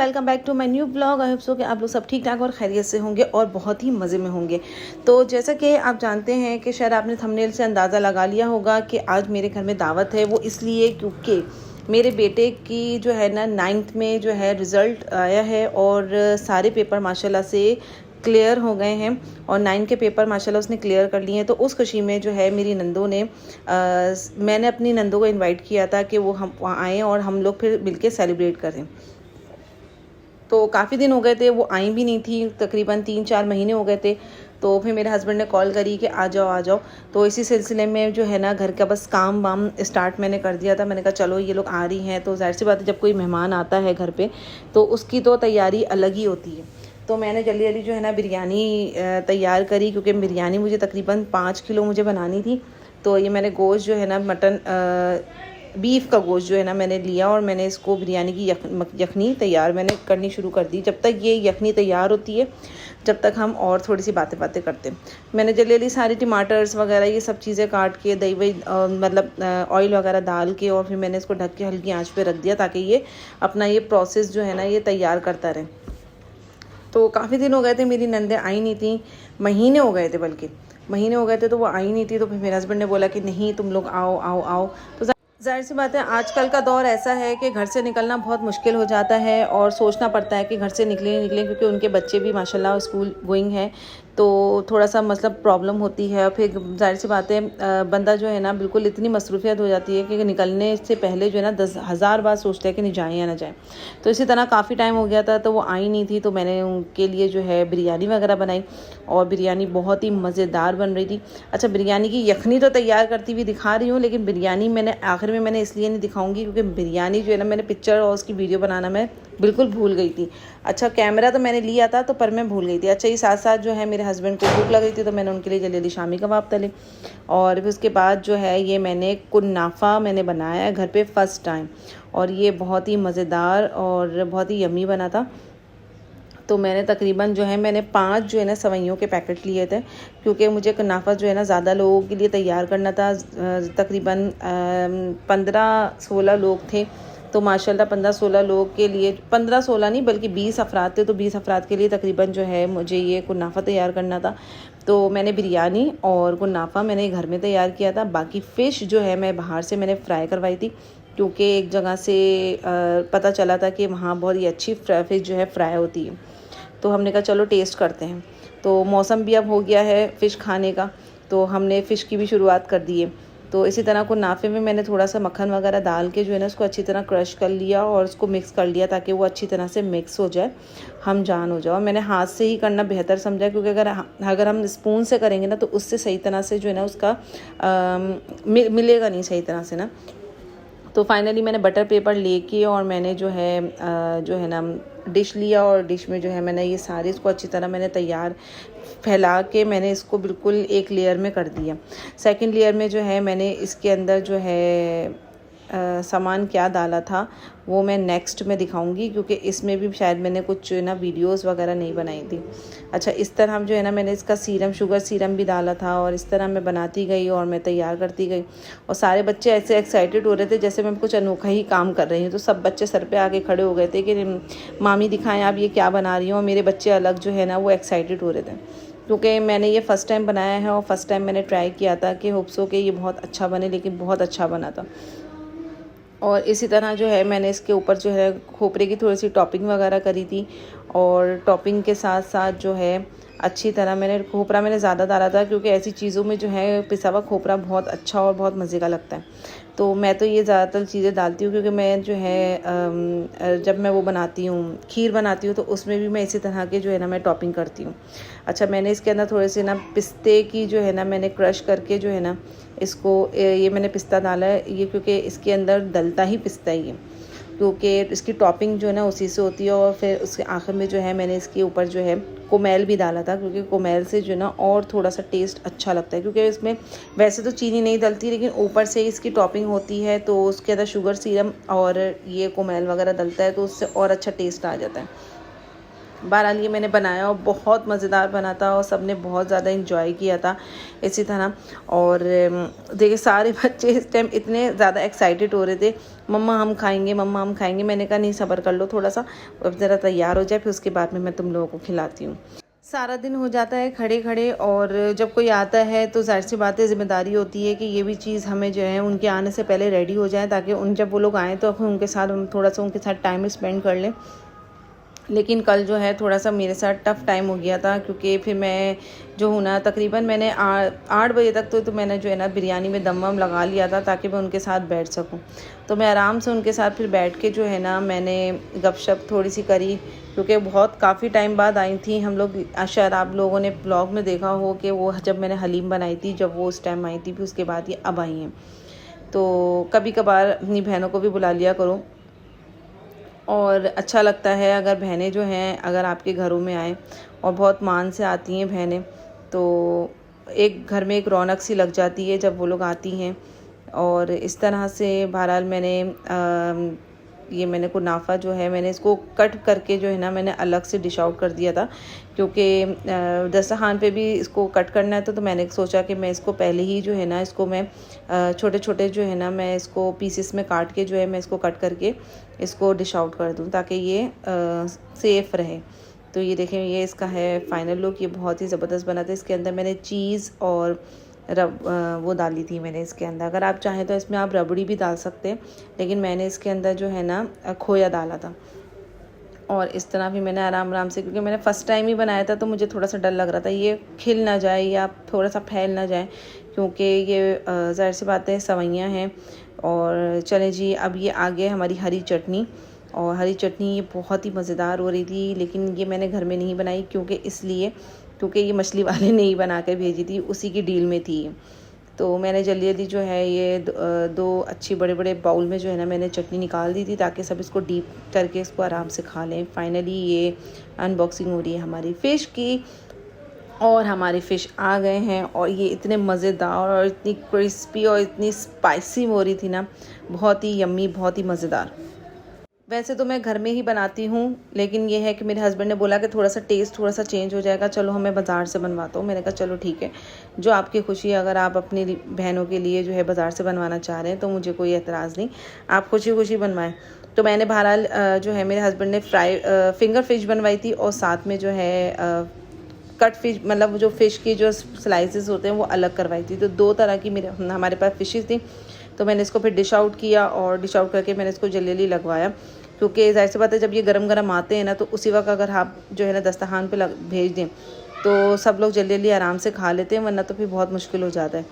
Welcome back to my new blog. I hope so कि आप लोग सब ठीक ठाक और खैरियत से होंगे और बहुत ही मज़े में होंगे। तो जैसा कि आप जानते हैं कि शायद आपने थंबनेल से अंदाज़ा लगा लिया होगा कि आज मेरे घर में दावत है। वो इसलिए क्योंकि मेरे बेटे की जो है ना 9th में जो है रिज़ल्ट आया है और सारे पेपर माशाल्लाह से क्लियर हो गए हैं और 9 के पेपर माशाल्लाह उसने क्लियर कर लिए हैं। तो उस खुशी में जो है मेरी नंदों ने मैंने अपनी नंदों को इनवाइट किया था कि वो हम वहाँ आएँ और हम लोग फिर मिलके सेलिब्रेट करें। तो काफ़ी दिन हो गए थे, वो आई भी नहीं थी, तकरीबन 3-4 महीने हो गए थे। तो फिर मेरे हस्बैंड ने कॉल करी कि आ जाओ आ जाओ। तो इसी सिलसिले में जो है ना घर का बस काम वाम स्टार्ट मैंने कर दिया था। मैंने कहा चलो ये लोग आ रही हैं तो जाहिर सी बात है जब कोई मेहमान आता है घर पे तो उसकी तो तैयारी अलग ही होती है। तो मैंने जल्दी जल्दी जो है ना बिरयानी तैयार करी, क्योंकि बिरयानी मुझे तकरीबन 5 किलो मुझे बनानी थी। तो ये मैंने गोश्त जो है ना मटन बीफ का गोश्त जो है ना मैंने लिया और मैंने इसको बिरयानी की यखनी तैयार मैंने करनी शुरू कर दी। जब तक ये यखनी तैयार होती है जब तक हम और थोड़ी सी बातें करते हैं। मैंने जल्दी जल्दी सारी टमाटर्स वगैरह ये सब चीज़ें काट के दही वही मतलब ऑयल वगैरह डाल के और फिर मैंने इसको ढक के हल्की आंच पे रख दिया ताकि ये अपना ये प्रोसेस जो है ना ये तैयार करता रहे। तो काफ़ी दिन हो गए थे, मेरी नंदें आई नहीं थी, महीने हो गए थे, बल्कि महीने हो गए थे तो वो आई नहीं थी। तो फिर मेरे हस्बैंड ने बोला कि नहीं तुम लोग आओ आओ आओ। तो जाहिर सी बात है आजकल का दौर ऐसा है कि घर से निकलना बहुत मुश्किल हो जाता है और सोचना पड़ता है कि घर से निकलें क्योंकि उनके बच्चे भी माशाल्लाह स्कूल गोइंग है। तो थोड़ा सा मतलब प्रॉब्लम होती है और फिर जाहिर सी बात है बंदा जो है ना बिल्कुल इतनी मसरूफियत हो जाती है कि निकलने से पहले जो है ना 10,000 बार सोचता है कि नहीं जाएँ या ना जाएँ। तो इसी तरह काफ़ी टाइम हो गया था तो वो आई नहीं थी। तो मैंने उनके लिए जो है बिरयानी वगैरह बनाई और बिरयानी बहुत ही मज़ेदार बन रही थी। अच्छा, बिरयानी की यखनी तो तैयार करती हुई दिखा रही हूँ, लेकिन बिरयानी मैंने आखिर में मैंने इसलिए नहीं दिखाऊंगी क्योंकि बिरयानी जो है ना मैंने पिक्चर और उसकी वीडियो बनाना मैं बिल्कुल भूल गई थी। अच्छा, कैमरा तो मैंने लिया था तो पर मैं भूल गई थी। अच्छा, ये साथ साथ जो है मेरे हस्बैंड को भूख लग गई थी तो मैंने उनके लिए जल्दी जल्दी शामी कबाब तले और फिर उसके बाद जो है ये मैंने कुन्नाफा मैंने बनाया है घर पे फर्स्ट टाइम और ये बहुत ही मज़ेदार और बहुत ही यम्मी बना था। तो मैंने तकरीबन जो है मैंने 5 जो है ना सवैयों के पैकेट लिए थे क्योंकि मुझे कुनाफा जो है ना ज़्यादा लोगों के लिए तैयार करना था। तकरीबन 15-16 लोग थे। तो माशाल्लाह 15-16 लोगों के लिए 15-16 नहीं बल्कि 20 अफराद थे। तो 20 अफराद के लिए तकरीबन जो है मुझे ये कुनाफा तैयार करना था। तो मैंने बिरयानी और कुनाफा मैंने घर में तैयार किया था। बाकी फ़िश जो है मैं बाहर से मैंने फ्राई करवाई थी क्योंकि एक जगह से पता चला था कि वहाँ बहुत ही अच्छी फ़िश जो है फ्राई होती है। तो हमने कहा चलो टेस्ट करते हैं। तो मौसम भी अब हो गया है फ़िश खाने का तो हमने फ़िश की भी शुरुआत कर दी है। तो इसी तरह कुनाफे में मैंने थोड़ा सा मक्खन वगैरह डाल के जो है ना उसको अच्छी तरह क्रश कर लिया और उसको मिक्स कर लिया ताकि वो अच्छी तरह से मिक्स हो जाए, हम जान हो जाओ। मैंने हाथ से ही करना बेहतर समझा क्योंकि अगर हम स्पून से करेंगे ना तो उससे सही तरह से जो है ना उसका मिलेगा नहीं सही तरह से ना। तो फाइनली मैंने बटर पेपर लेके और मैंने जो है ना डिश लिया और डिश में जो है मैंने ये सारे इसको अच्छी तरह मैंने तैयार फैला के मैंने इसको बिल्कुल एक लेयर में कर दिया। सेकंड लेयर में जो है मैंने इसके अंदर जो है सामान क्या डाला था वो मैं नेक्स्ट में दिखाऊंगी क्योंकि इसमें भी शायद मैंने कुछ ना वीडियोस वगैरह नहीं बनाई थी। अच्छा, इस तरह जो है ना मैंने इसका शुगर सीरम भी डाला था और इस तरह मैं बनाती गई और मैं तैयार करती गई और सारे बच्चे ऐसे एक्साइटेड हो रहे थे जैसे मैं कुछ अनोखा ही काम कर रही हूँ। तो सब बच्चे सर पे आके खड़े हो गए थे कि मामी दिखाएं आप ये क्या बना रही हो। और मेरे बच्चे अलग जो है ना वो एक्साइटेड हो रहे थे क्योंकि मैंने ये फ़र्स्ट टाइम बनाया है और फ़र्स्ट टाइम मैंने ट्राई किया था कि होप्स हो कि ये बहुत अच्छा बने, लेकिन बहुत अच्छा बना था। और इसी तरह जो है मैंने इसके ऊपर जो है खोपरे की थोड़ी सी टॉपिंग वगैरह करी थी और टॉपिंग के साथ साथ जो है अच्छी तरह मैंने खोपरा मैंने ज़्यादा डाला था क्योंकि ऐसी चीज़ों में जो है पिसा हुआ खोपरा बहुत अच्छा और बहुत मज़े का लगता है। तो मैं तो ये ज़्यादातर चीज़ें डालती हूँ क्योंकि मैं जो है जब मैं वो बनाती हूँ खीर बनाती हूँ तो उसमें भी मैं इसी तरह के जो है ना मैं टॉपिंग करती हूँ। अच्छा, मैंने इसके अंदर थोड़े से ना पिस्ते की जो है ना मैंने क्रश करके जो है ना इसको ये मैंने पिस्ता डाला है ये क्योंकि इसके अंदर डलता ही पिस्ता ही है क्योंकि इसकी टॉपिंग जो है ना उसी से होती है। और फिर उसके आखिर में जो है मैंने इसके ऊपर जो है कोमेल भी डाला था क्योंकि कोमेल से जो है ना और थोड़ा सा टेस्ट अच्छा लगता है क्योंकि इसमें वैसे तो चीनी नहीं डलती लेकिन ऊपर से इसकी टॉपिंग होती है तो उसके अंदर शुगर सीरम और ये कोमेल वगैरह डलता है तो उससे और अच्छा टेस्ट आ जाता है। बहरहाल ये मैंने बनाया और बहुत मज़ेदार बना था और सब ने बहुत ज़्यादा इंजॉय किया था इसी तरह। और देखिए सारे बच्चे इस टाइम इतने ज़्यादा एक्साइटेड हो रहे थे, मम्मा हम खाएंगे, मम्मा हम खाएंगे। मैंने कहा नहीं, सब्र कर लो थोड़ा सा, अब ज़रा तैयार हो जाए, फिर उसके बाद में मैं तुम लोगों को खिलाती हूँ। सारा दिन हो जाता है खड़े खड़े, और जब कोई आता है तो ज़ाहिर सी बात है ज़िम्मेदारी होती है कि ये भी चीज़ हमें जो है उनके आने से पहले रेडी हो जाए, ताकि जब वो लोग आएँ तो फिर उनके साथ हम थोड़ा सा उनके साथ टाइम स्पेंड कर लें। लेकिन कल जो है थोड़ा सा मेरे साथ टफ़ टाइम हो गया था, क्योंकि फिर मैं जो हूँ ना तकरीबन मैंने 8 बजे तक तो मैंने जो है ना बिरयानी में दम वम लगा लिया था, ताकि मैं उनके साथ बैठ सकूँ। तो मैं आराम से उनके साथ फिर बैठ के जो है ना मैंने गपशप थोड़ी सी करी, क्योंकि बहुत काफ़ी टाइम बाद आई थी हम लोग। शायद आप लोगों ने ब्लॉग में देखा हो कि वो जब मैंने हलीम बनाई थी, जब वो उस टाइम आई थी, फिर उसके बाद ये अब आई हैं। तो कभी कभार अपनी बहनों को भी बुला लिया करो, और अच्छा लगता है अगर बहनें जो हैं अगर आपके घरों में आएँ, और बहुत मान से आती हैं बहनें, तो एक घर में एक रौनक सी लग जाती है जब वो लोग आती हैं। और इस तरह से बहरहाल मैंने कुनाफा जो है मैंने इसको कट करके जो है ना मैंने अलग से डिश आउट कर दिया था, क्योंकि दस्तरखान पे भी इसको कट करना है। तो मैंने सोचा कि मैं इसको पहले ही जो है ना इसको मैं छोटे छोटे जो है ना मैं इसको पीसेस में काट के जो है मैं इसको कट करके इसको डिश आउट कर दूँ, ताकि ये सेफ़ रहे। तो ये देखें, ये इसका है फाइनल लुक। ये बहुत ही ज़बरदस्त बना था। इसके अंदर मैंने चीज़ और वो डाली थी मैंने इसके अंदर। अगर आप चाहें तो इसमें आप रबड़ी भी डाल सकते हैं, लेकिन मैंने इसके अंदर जो है ना खोया डाला था। और इस तरह भी मैंने आराम आराम से, क्योंकि मैंने फ़र्स्ट टाइम ही बनाया था तो मुझे थोड़ा सा डर लग रहा था ये खिल ना जाए या थोड़ा सा फैल ना जाए, क्योंकि ये ज़ाहिर सी बात है सवैयाँ हैं। और चलें जी, अब ये आ गया हमारी हरी चटनी। और हरी चटनी ये बहुत ही मज़ेदार हो रही थी, लेकिन ये मैंने घर में नहीं बनाई, क्योंकि ये मछली वाले ने ही बना कर भेजी थी, उसी की डील में थी। तो मैंने जल्दी जल्दी जो है ये दो अच्छी बड़े बड़े बाउल में जो है ना मैंने चटनी निकाल दी थी, ताकि सब इसको डीप करके इसको आराम से खा लें। फाइनली ये अनबॉक्सिंग हो रही है हमारी फ़िश की, और हमारी फ़िश आ गए हैं। और ये इतने मज़ेदार और इतनी क्रिस्पी और इतनी स्पाइसी हो रही थी ना, बहुत ही यम्मी, बहुत ही मज़ेदार। वैसे तो मैं घर में ही बनाती हूँ, लेकिन ये है कि मेरे हस्बैंड ने बोला कि थोड़ा सा टेस्ट थोड़ा सा चेंज हो जाएगा, चलो हमें बाज़ार से बनवाता हूँ। मैंने कहा चलो ठीक है, जो आपकी खुशी है। अगर आप अपनी बहनों के लिए जो है बाज़ार से बनवाना चाह रहे हैं तो मुझे कोई एतराज़ नहीं, आप खुशी खुशी बनवाएं। तो मैंने बहरहाल जो है मेरे हस्बैंड ने फिंगर फिश बनवाई थी, और साथ में जो है कट फिश, मतलब जो फ़िश की जो स्लाइसेस होते हैं वो अलग करवाई थी। तो 2 तरह की हमारे पास फ़िशेस थी। तो मैंने इसको फिर डिश आउट किया, और डिश आउट करके मैंने इसको जल्दी लगवाया, क्योंकि ज़ाहिर सी बात है जब ये गरम गरम आते हैं ना, तो उसी वक्त अगर आप जो है ना दस्तरखान पे भेज दें तो सब लोग जल्दी आराम से खा लेते हैं, वरना तो फिर बहुत मुश्किल हो जाता है,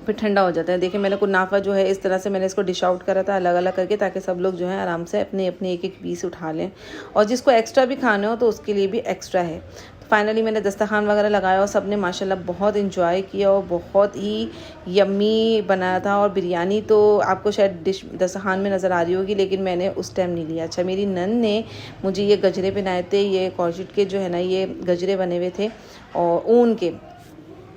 फिर ठंडा हो जाता है। देखिए मैंने कुनाफा जो है इस तरह से मैंने इसको डिश आउट करा था अलग अलग करके, ताकि सब लोग जो है आराम से अपने अपने एक एक पीस उठा लें, और जिसको एक्स्ट्रा भी खाने हो तो उसके लिए भी एक्स्ट्रा है। फाइनली मैंने दस्तरखान वगैरह लगाया, और सब ने माशाल्लाह बहुत इन्जॉय किया, और बहुत ही यम्मी बनाया था। और बिरयानी तो आपको शायद डिश दस्तरखान में नज़र आ रही होगी, लेकिन मैंने उस टाइम नहीं लिया। अच्छा, मेरी नन ने मुझे ये गजरे पहनाए थे, ये कॉर्जेट के जो है ना ये गजरे बने हुए थे, और ऊन के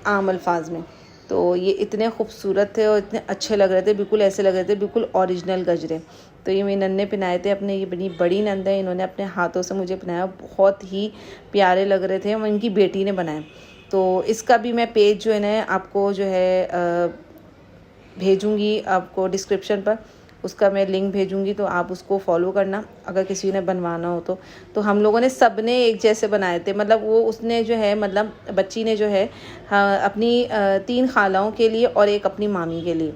आम अल्फाज में। तो ये इतने खूबसूरत थे और इतने अच्छे लग रहे थे, बिल्कुल ऐसे लग रहे थे बिल्कुल ओरिजिनल गजरे। तो ये मेरी नन ने पहनाए थे अपने, ये बड़ी बड़ी नंद है, इन्होंने अपने हाथों से मुझे पहनाया, बहुत ही प्यारे लग रहे थे, और इनकी बेटी ने बनाए। तो इसका भी मैं पेज जो है ना आपको जो है भेजूँगी आपको डिस्क्रिप्शन पर, उसका मैं लिंक भेजूँगी, तो आप उसको फॉलो करना अगर किसी ने बनवाना हो तो हम लोगों ने सब ने एक जैसे बनाए थे, मतलब वो उसने जो है मतलब बच्ची ने जो है हाँ, अपनी 3 खालाओं के लिए और एक अपनी मामी के लिए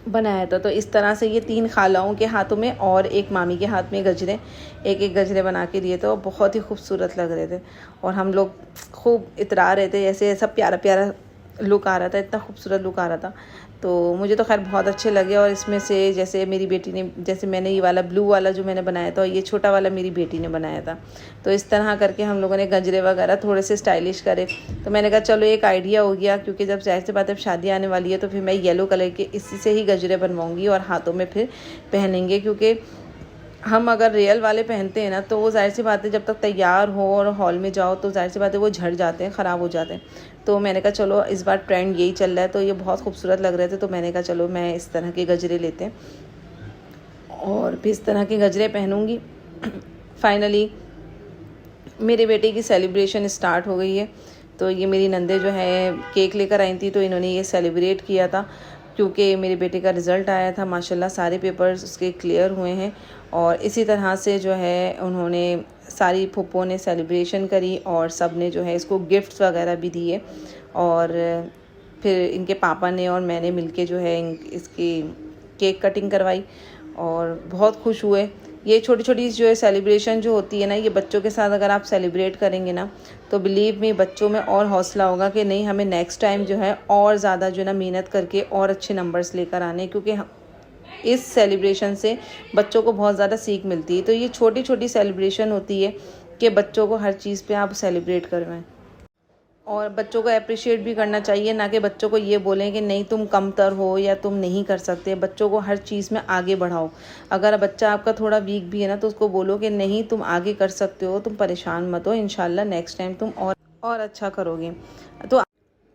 बनाया था। तो इस तरह से ये 3 खालाओं के हाथों में और एक मामी के हाथ में गजरे, एक एक गजरे बना के दिए थे, और बहुत ही खूबसूरत लग रहे थे। और हम लोग खूब इतरा रहे थे, ऐसे ऐसा प्यारा प्यारा लुक आ रहा था, इतना खूबसूरत लुक आ रहा था। तो मुझे तो खैर बहुत अच्छे लगे। और इसमें से जैसे मेरी बेटी ने, जैसे मैंने ये वाला ब्लू वाला जो मैंने बनाया था, और ये छोटा वाला मेरी बेटी ने बनाया था। तो इस तरह करके हम लोगों ने गजरे वगैरह थोड़े से स्टाइलिश करे। तो मैंने कहा चलो एक आइडिया हो गया, क्योंकि जब ज़ाहिर सी बात है शादी आने वाली है, तो फिर मैं येलो कलर के इसी से ही गजरे बनवाऊँगी और हाथों में फिर पहनेंगे। क्योंकि हम अगर रियल वाले पहनते हैं ना, तो वो ज़ाहिर सी बात है जब तक तैयार हो और हॉल में जाओ तो ज़ाहिर सी बात है वो झड़ जाते हैं, ख़राब हो जाते हैं। तो मैंने कहा चलो इस बार ट्रेंड यही चल रहा है, तो ये बहुत खूबसूरत लग रहे थे, तो मैंने कहा चलो मैं इस तरह के गजरे लेते हैं और फिर इस तरह के गजरे पहनूँगी। फाइनली मेरे बेटे की सेलिब्रेशन स्टार्ट हो गई है। तो ये मेरी नंदे जो है केक लेकर आई थी, तो इन्होंने ये सेलिब्रेट किया था क्योंकि मेरे बेटे का रिज़ल्ट आया था। माशाल्लाह सारे पेपर्स उसके क्लियर हुए हैं और इसी तरह से जो है उन्होंने सारी फूफो ने सेलिब्रेशन करी और सब ने जो है इसको गिफ्ट्स वगैरह भी दिए और फिर इनके पापा ने और मैंने मिलके जो है इसकी केक कटिंग करवाई और बहुत खुश हुए। ये छोटी छोटी जो है सेलिब्रेशन जो होती है ना, ये बच्चों के साथ अगर आप सेलिब्रेट करेंगे ना तो बिलीव मी बच्चों में और हौसला होगा कि नहीं, हमें नेक्स्ट टाइम जो है और ज़्यादा जो है ना मेहनत करके और अच्छे नंबर्स लेकर आने, क्योंकि इस सेलिब्रेशन से बच्चों को बहुत ज़्यादा सीख मिलती है। तो ये छोटी छोटी सेलिब्रेशन होती है कि बच्चों को हर चीज़ पे आप सेलिब्रेट करवाएं और बच्चों को अप्रिशिएट भी करना चाहिए, ना कि बच्चों को ये बोलें कि नहीं तुम कमतर हो या तुम नहीं कर सकते। बच्चों को हर चीज़ में आगे बढ़ाओ। अगर बच्चा आपका थोड़ा वीक भी है ना तो उसको बोलो कि नहीं तुम आगे कर सकते हो, तुम परेशान मत हो, इंशाल्लाह नेक्स्ट टाइम तुम और अच्छा करोगे।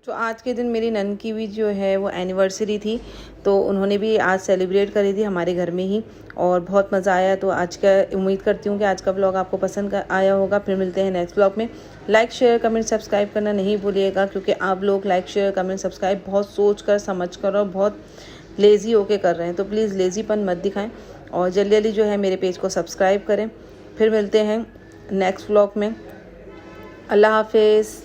तो आज के दिन मेरी नन की भी जो है वो एनिवर्सरी थी, तो उन्होंने भी आज सेलिब्रेट करी थी हमारे घर में ही और बहुत मज़ा आया। तो आज का उम्मीद करती हूँ कि आज का व्लॉग आपको पसंद आया होगा। फिर मिलते हैं नेक्स्ट व्लॉग में। लाइक शेयर कमेंट सब्सक्राइब करना नहीं भूलिएगा, क्योंकि आप लोग लाइक शेयर कमेंट सब्सक्राइब बहुत सोच कर समझ कर और बहुत लेज़ी होके कर रहे हैं, तो प्लीज़ लेज़ीपन मत दिखाएँ और जल्दी जल्दी जो है मेरे पेज को सब्सक्राइब करें। फिर मिलते हैं नेक्स्ट व्लॉग में। अल्लाह हाफिज़।